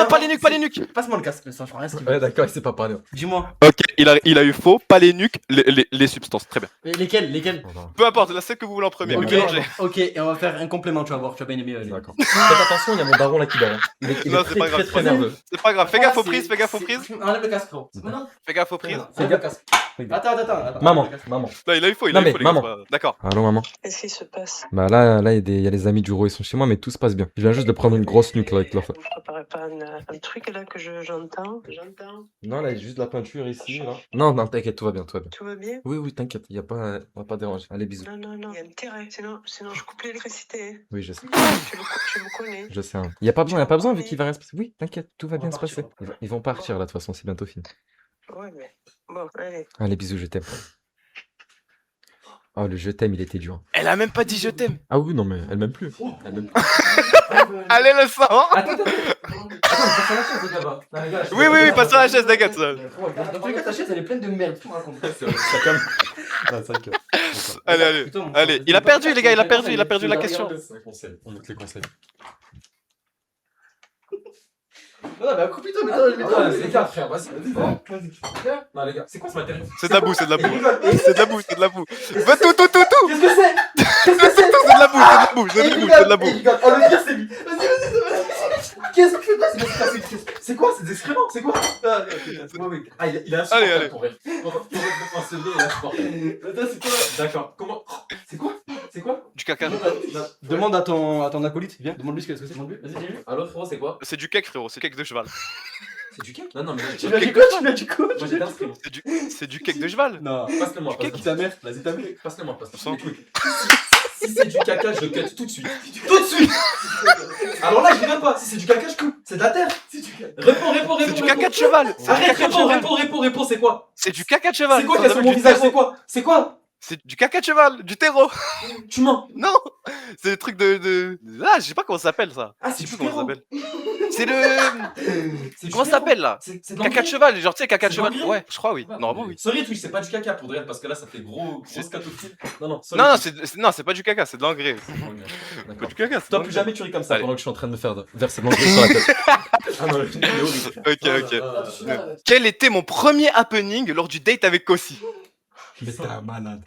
pas les nuques. Passe-moi le casque, ça change rien ce qu'il Ouais, veut. d'accord, il sait pas parler. Dis-moi. Ok, il a eu faux, pas les nuques, les substances, très bien. Lesquels? Peu importe, la celle que vous voulez en premier, Ok. mélangez. Ok, et on va faire un complément, tu vas voir, tu vas bien aimer. vas-y. D'accord. Faites attention, il y a mon daron là qui dort. Hein. Il est Non, très, c'est pas grave, très, très nerveux. C'est pas grave, fais Voilà, gaffe aux c'est- prises, fais gaffe aux c'est- prises, Enlève le casque, frérot. Maintenant, fais gaffe aux prises. enlève le casque. Attends. Maman. Non, il a eu faux, Non, mais les gars, maman. c'est pas grave. D'accord. Allô, maman. Qu'est-ce qui se passe? Bah là, il y a les amis du Ro, ils sont chez moi, mais tout se passe bien. Je viens juste de prendre une grosse nuque là avec leur. Vous préparez pas un truc là que j'entends? Non, là, il y a juste de la peinture ici, là. Non, t'inquiète, tout va bien. Tout va bien? Oui, t'inquiète, on va pas déranger. Allez, bisous. Non, il y a intérêt. Sinon je coupe l'électricité. Oui, je sais. Tu me connais. Je sais. Hein. Il y a pas besoin vu qu'il va rien se passer. Oui, t'inquiète, tout va bien se passer. Ils vont partir là, de toute façon, c'est bientôt fini. Ouais, mais bon, allez. Allez, bisous, je t'aime. Oh, le je t'aime, il était dur. Elle a même pas dit je t'aime. Ah oui, non, mais elle m'aime plus. Elle m'aime plus. Allez le sang. Attends, passe à la chaise, les gars, bah. Non, les gars, je- Oui, passe sur la chaise, t'inquiète. ça. Dans tous les cas, ta chaise, elle est pleine de merde. Tu me racontes. Allez. Putain, mon Allez, frère, il a c'est pas perdu ça, les gars, il a c'est pas perdu ça, la il- question. C'est un conseil. On note les conseils. Non, mais coupe plutôt, mais les gars, frère, vas-y. Non, les gars, c'est quoi ce matériel? C'est de la boue. C'est de la boue. Va tout. Qu'est-ce que c'est? C'est de la boue. Oh, le pire, c'est lui. Vas-y. Qu'est-ce que c'est quoi? C'est des excréments? C'est quoi? Ah, il a un Allez. support pour rire. Pour se lever, il a un support. Attends, c'est quoi? D'accord. Comment? C'est quoi? Du caca. Demande à ton acolyte, viens, demande-lui ce que c'est. Demande-lui. Vas-y, dis-lui. Alors, frérot, c'est quoi? C'est du cake frérot, c'est du cake de cheval. C'est du cake? Non, mais Tu l'as dit quoi? Tu l'as dit quoi? moi j'ai inscrit. C'est du cake de cheval. Non. Passe-le-moi. Qui ta mère? Vas-y, ta mère. Passe-le-moi. Sans- Écoute, si c'est du caca, je cut tout de suite. Tout de suite. Alors là, je rigole pas. Si c'est du caca, je coupe. C'est de la terre. Réponds. C'est du caca de cheval. C'est du Arrête, caca de cheval. réponds, c'est quoi? C'est du caca de cheval. C'est quoi Ça qu'il y a sur s'appelle mon du visage? terreau. C'est quoi? C'est du caca de cheval, du terreau. Tu mens. Non, c'est le truc de... Ah, je sais pas comment ça s'appelle ça. Ah, Je c'est sais du plus comment ça terreau. s'appelle. C'est le... C'est du Comment ça terreau. s'appelle là? C'est de Caca de l'engrais. cheval, genre tu sais caca de C'est cheval. l'engrais. Ouais, je crois oui. Normalement oui. Sorry Twitch, c'est pas du caca pour de réel parce que là ça fait grosse catophile. Non, sorry, Non, Twitch. non, c'est pas du caca, c'est de l'engrais. Pas D'accord. du caca, c'est de Toi, l'engrais. plus jamais tu ris comme ça Allez. pendant que je suis en train de me faire verser de l'engrais sur la tête. Ah non, il est horrible. Ok. Quel était mon premier happening lors du date avec Kossi? Mais t'es un malade.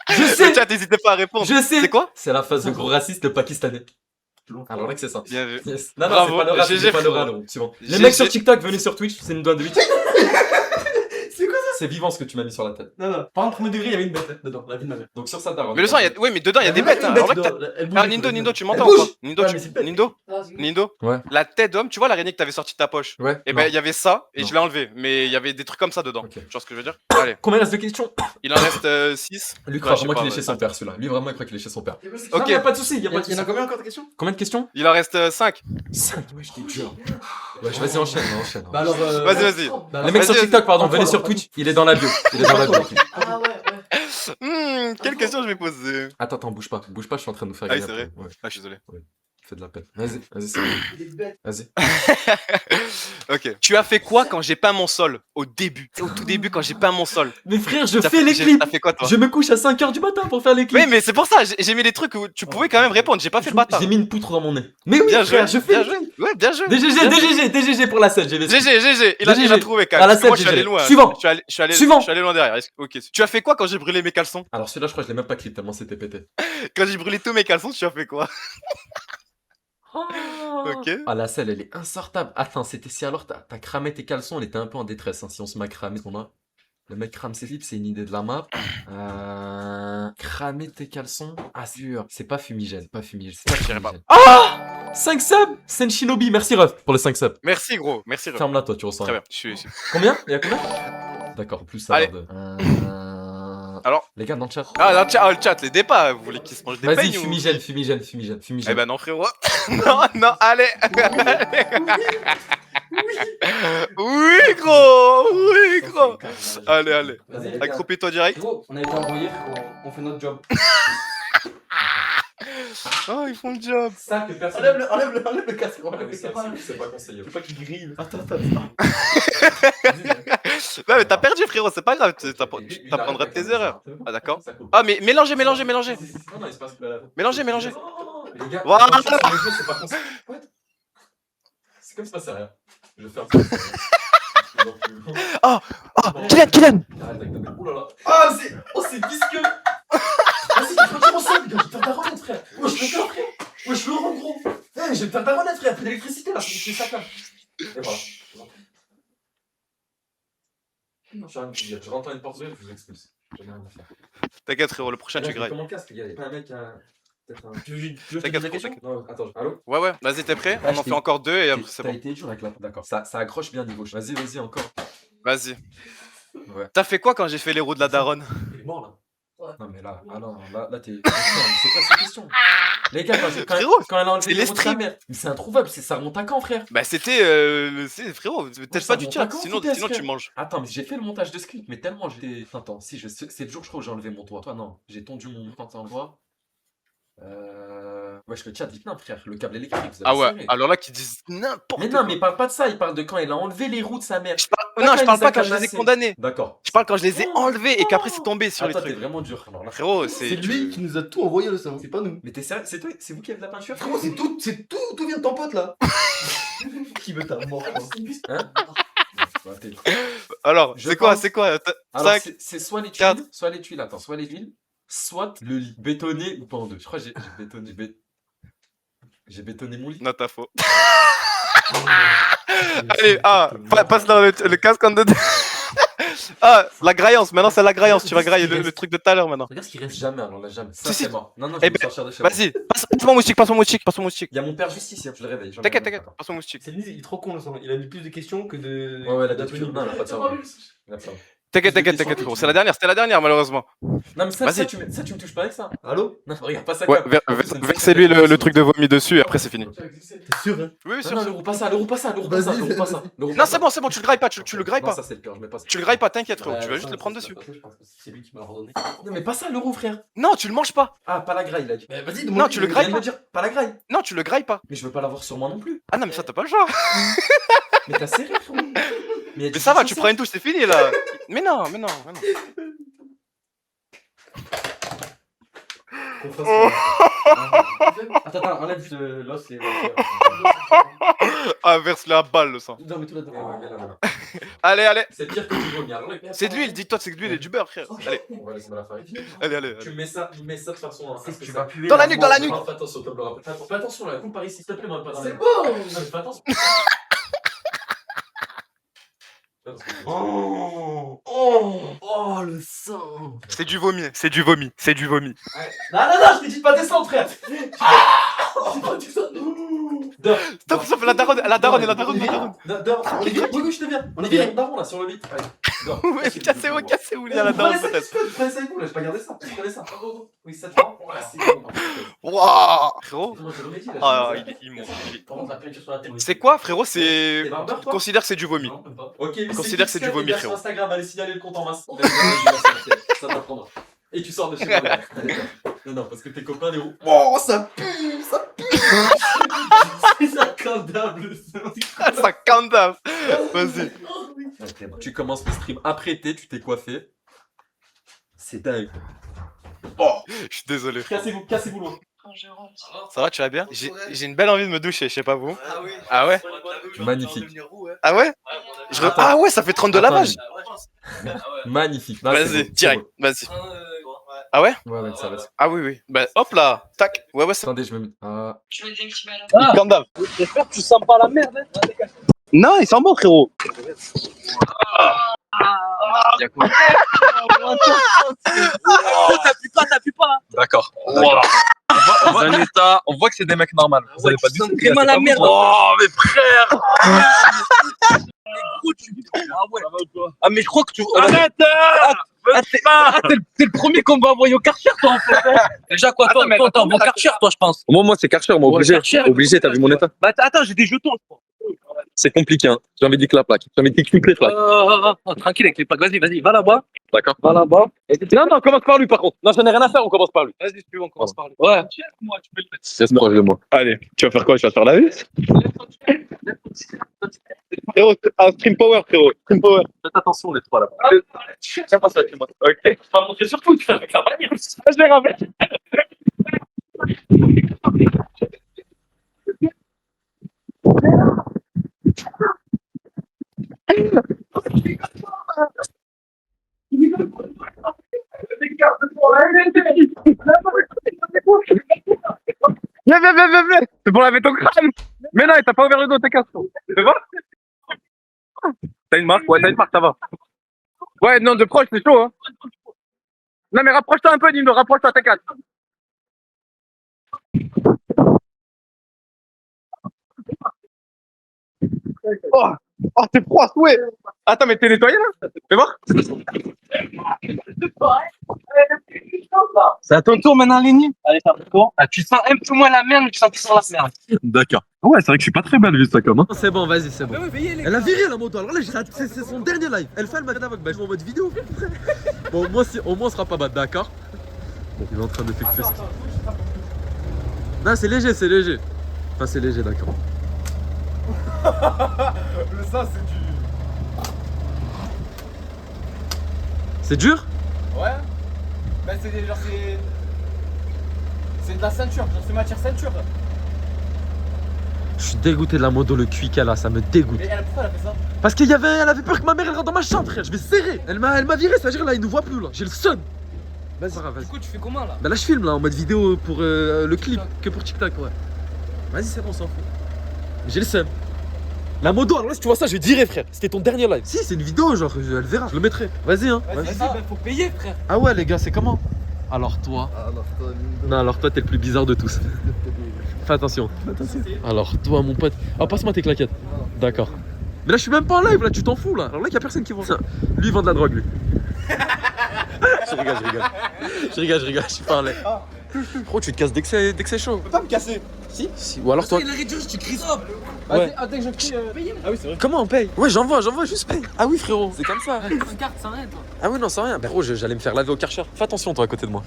Je sais. Chat, n'hésitez pas à répondre. Je sais. C'est quoi? C'est la phase de gros raciste le pakistanais. Alors là que c'est ça. Bien vu. Yes. Non, Bravo. c'est pas le rap, GG, c'est pas le frérot. rap, c'est bon. Les GG. mecs sur TikTok, venez sur Twitch, c'est une doigt de 8. C'est vivant ce que tu m'as mis sur la tête. Non. Par contre, premier degré, il y avait une bête dedans, la vie de ma mère. Donc sur sa daronne. Mais le sang, oui, mais dedans il y a des bêtes. Hein. Alors là, que t'as- Ah, Nindo, tu m'entends Elle ou pas? bouge. Nindo, Ouais, mais c'est bête. Nindo, Ouais. la tête d'homme, tu vois l'araignée que t'avais sortie de ta poche? Ouais. Et non. ben il y avait ça, et Non. je l'ai enlevé. Mais il y avait des trucs comme ça dedans. Ok. Tu vois ce que je veux dire? Allez, Combien reste de questions? il en reste 6. Lui Ouais, croit je sais vraiment pas, qu'il est ouais. chez son père celui-là. Lui vraiment il croit qu'il est chez son père. Ok. Non, y a pas de soucis, y a Il y pas de en soucis. a combien encore de questions? Combien de questions? Il en reste 5. 5. Ouais, je t'ai dur. Ouais, vas-y enchaîne. Bah alors. Vas-y. Bah, Les mecs sur vas-y, TikTok, pardon, vas-y. venez sur Twitch, il est dans la bio. Il est dans la bio. Ah ouais. Quelle question je vais poser? Attends, bouge pas, je suis en train de nous faire Ah oui, gagner c'est après. Ouais, Ah, je suis désolé. fais de la peine. Vas-y, c'est bon. Il est bête. Vas-y. Ok. Tu as fait quoi quand j'ai peint mon sol? Au début. Au tout début, quand j'ai peint mon sol. Mais frère, je T'as fais les clips. T'as fait quoi toi? Je me couche à 5h du matin pour faire les clips. Oui, mais c'est pour ça, j'ai mis les trucs où tu pouvais quand même répondre. J'ai pas fait le bâtard. J'ai mis une poutre dans mon nez. Mais oui, Bien joué, frère, je fais bien les joué. clips. Ouais, bien joué. DGG pour la scène, j'ai les GG, il a GG. trouvé quand À même. la Parce que moi, scène, je suis allé GG. loin. Suivant. Je Suivant. suis allé loin derrière. Ok. Tu as fait quoi quand j'ai brûlé mes caleçons? Alors celui-là, je crois que je l'ai même pas clip tellement c'était pété. Quand j'ai brûlé tous mes caleçons, tu as fait quoi? Ok. Ah, la selle, elle est insortable. Attends, c'était si alors t'as cramé tes caleçons, on était un peu en détresse. Hein, si on se m'a cramé, on a. Le mec crame ses slips, c'est une idée de la map. Cramer tes caleçons. Ah, sûr. C'est pas fumigène. C'est pas fumigène. C'est pas J'irai pas. fumigène. Ah 5 subs Sen Shinobi, merci Ref pour les 5 subs. Merci gros, merci. Ref. Ferme-la toi, tu ressens. Très rien. bien, je suis. Combien Il y a combien D'accord, en plus ça a Allez. l'air de. Alors. Les gars, dans le chat. Ah, le chat, les débats, vous voulez qu'ils se mangent des Vas-y, peignes ou... fumigène. Eh ben non, frérot. non, allez. Oui, gros. Allez. Accroupis-toi direct. On a été envoyé, on fait notre job. Oh, ils font le job. Ça que personne. Enlève le casque. C'est pas conseillé. Faut pas qu'il grille. Attends. Ouais, mais t'as perdu, frérot, c'est pas grave. T'apprendras de tes erreurs. Ah, d'accord. Ah, mais mélangez. Non, il se passe pas. Mélangez. Les gars, Voilà. sur le jeu, c'est pas conseillé. What C'est comme ça, c'est rien. Je vais faire ça. Kylian. Oh là là. Ah, c'est visqueux. Vas-y, tu peux tirer ensemble, gars. Je vais te faire ta renette, frère. Wesh, je le frère. Wesh, je le rends, gros. Eh, je vais te faire ta renette, frère. Fais de l'électricité, là. C'est ça, là. Et voilà. Non, j'ai rien à dire. Je rentre dans une porte ouverte, je vous expulse. J'ai rien à faire. T'inquiète, frérot, le prochain, tu grailles. Comment le casque, les gars? Il y a pas un mec qui a. Peut-être un. Tu veux T'inquiète, des gros, questions? Non, attends, allô? Ouais, vas-y, t'es prêt? Ah, On en fait encore 2 et après c'est T'as bon. été dur avec la. D'accord, ça accroche bien niveau. Vas-y, encore. Vas-y. Ouais. T'as fait quoi quand j'ai fait les roues de la daronne? Il est mort là. Non mais là, là t'es. Non, mais c'est quoi cette question? Les gars, Frérot, quand elle a enlevé c'est les les roues de sa streams. mère, mais c'est introuvable, ça remonte à quand, frère? Bah c'était frérot, peut-être ça pas du monte chat, à quand, sinon vitesse, tu frère manges. Attends, mais j'ai fait le montage de script, mais tellement j'étais. Attends, si, c'est le jour, je crois, où j'ai enlevé mon toit. Toi, non, j'ai tondu mon endroit. Wesh, le chat dit non, frère, le câble électrique. Vous avez Ah ouais, serré. alors là qu'ils disent n'importe Mais quoi. non, mais il parle pas de ça, il parle de quand elle a enlevé les roues de sa mère. Non, je parle pas quand quand je les ai condamnés. D'accord. Je parle quand je les ai enlevés et qu'après c'est tombé sur les Attends, t'es trucs. vraiment dur. Alors là, Frérot, C'est lui qui nous a tout envoyé le sang, c'est pas nous. mais t'es sérieux? C'est toi, c'est vous qui avez de la peinture? Frérot, tout vient de ton pote là. Qui veut ta mort, quoi. Hein? Ouais, t'es- Alors, Je c'est quoi, pense- c'est quoi? Alors, 5. c'est soit les quatre. tuiles, soit les tuiles, attends, soit les tuiles, soit le lit. Bétonné ou pas en deux. Je crois que j'ai bétonné, j'ai bétonné mon lit. Non, t'as faux. Allez, passe dans le casque en deux. Ah, la graillance, maintenant c'est la graillance, tu vas grailler le truc de tout à l'heure maintenant. Regarde ce qui reste jamais, alors là, jamais. Ça, Si, c'est mort. Non, je Eh vais me ben, sortir de chez moi. Vas-y, passe mon moustique. Il y a mon père justicier, je le réveille. j'en ai T'inquiète, rien à faire. passe mon moustique. C'est lui, il est trop con le sang. Il a mis plus de questions que de. Ouais, la d'appels. détruire. Non, il a pas de cerveau. Il a pas de cerveau. T'inquiète, frérot, c'était la dernière malheureusement. Non, mais ça, Vas-y. tu me touches pas avec ça. Allô? Non, regarde pas ça. Ouais, comme- versez-lui le truc de vomi dessus et après c'est fini. T'es sûr, hein? Oui, Non, sûr. non, le roue pas ça, le roue pas ça. Non, c'est bon, tu le grailles pas, tu le grailles Non, pas. ça, c'est le pire, je mets pas ça. Tu le grailles pas, t'inquiète, frérot, Ouais, tu vas ça, juste le prendre dessus. Je pense que c'est lui qui m'a ordonné. Non, mais pas ça, le roue, frère. Non, tu le manges pas. Ah, pas la graille, il a dit. Mais vas-y, Non, tu le grailles Il vient de me dire, pas la graille. Non, tu le grailles pas. Mais je veux pas l'avoir sur moi non plus. Ah non, mais ça t'as pas le choix. Mais t'as serré, frérot. Mais ça va, tu prends une touche, c'est fini là. Mais non. Attends, enlève l'os et. Ah, verse la balle le sang. Non, mais tout là-dedans. Allez. C'est pire que du vomi. Alors, là, C'est de l'huile, dis-toi, c'est de l'huile et du beurre, frère. Allez, On va laisser la farine. allez. Tu mets ça de façon. Tu vas puer. Dans la nuque. Fais attention, comme le rappel. Fais attention là, coupe par ici, s'il te plaît, moi, pas dans C'est les- bon! Non, mais fais attention. Oh, le sang! C'est du vomi. Non, je t'ai dit de pas descendre, frère! C'est pas du sang! Dehors. Stop, la daronne. Dehors, on est viré. Oui, je te viens. On est viré, daron là, sur le lit. Allez, dehors. Ouais, cassez-vous, il y a la Vous prenez daronne ça, peut-être. vous prenez ça avec vous, là, j'ai pas gardé ça. Vous prenez ça. Oui, ça te va. Ouais, c'est bon. Waouh, frérot. Comment je le remets, là, Ah, je me il monte. Par contre, la peinture sur la tête. C'est quoi, frérot? C'est. T'es barbare, toi? Considère que c'est du vomi. Non, même pas. Ok, lui, Considère que c'est du vomi, Sur frérot. Instagram, allez signaler le compte en masse. Ça t'apprendra. Et tu sors de chez moi. Non, parce que tes copains, les roues. Oh, ça pue! Ça pue! C'est incroyable, le sang! Ça count down. Vas-y. Tu commences le stream apprêté, tu t'es coiffé. C'est dingue. Je suis désolé. Cassez-vous loin. Ça va, tu vas bien? J'ai une belle envie de me doucher, je sais pas vous. Ah ouais? Magnifique. Ah ouais? Ah ouais, ça fait 32 lavages. Magnifique. Vas-y, direct, vas-y. Ah ouais? Ouais, mec, ça va. Ah oui, oui. Bah hop là, tac. Ouais, ouais, c'est... Attendez, je me mets. Ah. Calme down. J'espère que tu sens pas la merde. Non, il sent bon, frérot. T'appuies pas. D'accord. Dans un état, on voit que c'est des mecs normaux. Vous avez pas dit Vraiment la merde. Oh, mais frère. Ah, mais je crois que tu. Arrête. T'es le premier qu'on va envoyer au Karcher, toi, en fait. Déjà, quoi, toi, t'es en Karcher, toi, je pense. Moi, c'est Karcher, moi, obligé. Karcher. Obligé, t'as vu mon état? Bah, attends, j'ai des jetons. C'est compliqué, hein. J'ai envie de dire que la plaque. J'ai envie de dire que les plaques. Tranquille avec les plaques. Vas-y, va là-bas. D'accord. Va là-bas. Non, commence par lui, par contre. Non, j'en ai rien à faire, on commence par lui. Vas-y, si tu veux, on commence par lui. Ouais. Moi, tu peux le mettre. Reste proche de moi. Allez, tu vas faire quoi? Tu vas te faire la vis? Frérot, stream power, frérot. Stream power. Faites attention, les trois là. Tiens, passe avec moi. Ok. Je vais montrer surtout que tu fais avec la bagnole. Je les ramène. Viens. C'est pour laver ton crâne. Mais non, t'as pas ouvert le dos, t'es casse. Tu vois? T'as une marque? Ouais, ça va. Ouais, non, de proche, c'est chaud, hein. Non, mais rapproche-toi un peu, Nino, rapproche-toi, t'inquiète. Oh, t'es froid, ouais. Attends, mais t'es nettoyé, là? Fais voir. C'est à ton tour maintenant, Lenny. Allez, c'est à ton tour. Ah, tu sens un peu moins la merde, mais tu sens plus la merde. D'accord. Ouais, c'est vrai que je suis pas très mal vu ça comme, hein. C'est bon, vas-y, c'est bon. Elle a viré la moto, alors là, c'est son dernier live. Elle fait le matin avec, bah je vais en mode vidéo. Bon, au moins, on sera pas bad, d'accord? Il est en train d'effectuer ça. Non, c'est léger. Enfin, c'est léger, d'accord. Le ça, c'est du. C'est dur? Ouais. Bah, c'est genre, c'est de la ceinture, genre, c'est matière ceinture. Je suis dégoûté de la moto, le cuit qu'elle a, ça me dégoûte. Mais pourquoi elle a fait ça? Parce elle avait peur que ma mère elle rentre dans ma chambre, frère. Je vais serrer. Elle m'a viré, ça veut dire là, il nous voit plus là. J'ai le seum. Vas-y, vas-y. Du coup, tu fais comment là? Bah là, je filme là en mode vidéo pour le clip, que pour TikTok, ouais. Vas-y, c'est bon, on s'en fout. J'ai le seum. La moto, alors là, si tu vois ça, je vais dire, frère. C'était ton dernier live. Si, c'est une vidéo, genre, elle verra, je le mettrai. Vas-y, hein. Vas-y, bah, faut payer, frère. Ah ouais, les gars, c'est comment? Alors toi. Non, alors toi, t'es le plus bizarre de tous. Fais attention. Alors toi, mon pote. Ah, passe-moi tes claquettes. D'accord. Mais là, je suis même pas en live, là, tu t'en fous, là. Alors là, y'a personne qui vend ça. Lui, il vend de la drogue, lui. Je rigole, je suis pas en live. Gros, tu te casses dès que c'est chaud. Tu peux pas me casser. Si. Ou alors toi. Il a réduit, tu cries ça. Ouais. Vas-y, dès que je crie. Ah oui, c'est vrai. Comment on paye? Ouais, j'envoie, juste paye. Ah oui, frérot, c'est comme ça. Carte sans rien, toi. Ah oui, non, sans rien. Bah, gros, j'allais me faire laver au Karcher. Fais attention, toi, à côté de moi.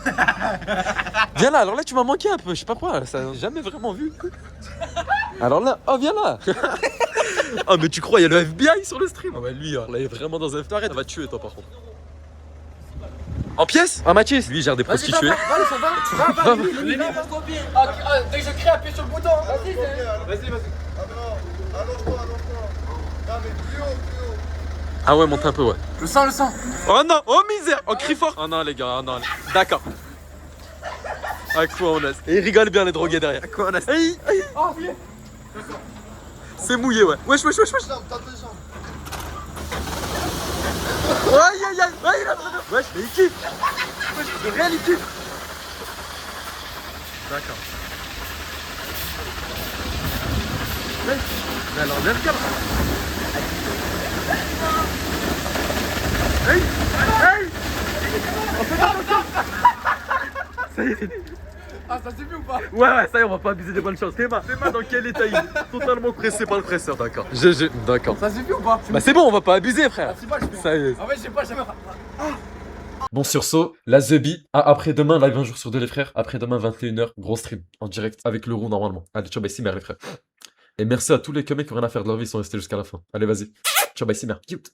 Viens là, alors là, tu m'as manqué un peu. Je sais pas pourquoi, ça n'a jamais vraiment vu. Alors là, oh, viens là. Oh, mais tu crois, il y a le FBI sur le stream? Ah ouais, lui, alors, là, il est vraiment dans un arrête, on va te tuer, toi, par contre. En pièces? Ah, Mathis? Lui, il gère des prostituées. Va, Lenny, pose-toi bien. Dès que je crie, appuie sur le bouton. Vas-y. Allonge-toi. Non, mais plus haut. Ah ouais, monte un peu, ouais. Le sang. Oh non, oh misère, oh crie fort. Oh non les gars, oh non. D'accord. À quoi on a? Et ils rigolent bien les drogués derrière. À quoi on a? Aïe. Oh, viens. C'est mouillé, ouais. Wesh. Aïe. Il a trop de... Wesh, mais il kiffe. Wesh, de rien, il kiffe. D'accord. Mais alors, regarde. Hey. Ça y est. Ah, ça s'est vu ou pas? Ouais, ça y est, on va pas abuser des bonnes choses. Théma, dans quel état il est? Totalement pressé par le presseur, d'accord. D'accord. Ça s'est vu ou pas? Bah c'est bon, on va pas abuser, frère. C'est pas, je fais. Ça y est. En fait, j'ai pas jamais. Bon sursaut, la The Bee. Après-demain, live un jour sur deux les frères. Après-demain, 21h, gros stream en direct avec le roux normalement. Allez, ciao, bye, Simer les frères. Et merci à tous les mecs qui ont rien à faire de leur vie, ils sont restés jusqu'à la fin. Allez, vas-y. Ciao, bye, Simer. Cute.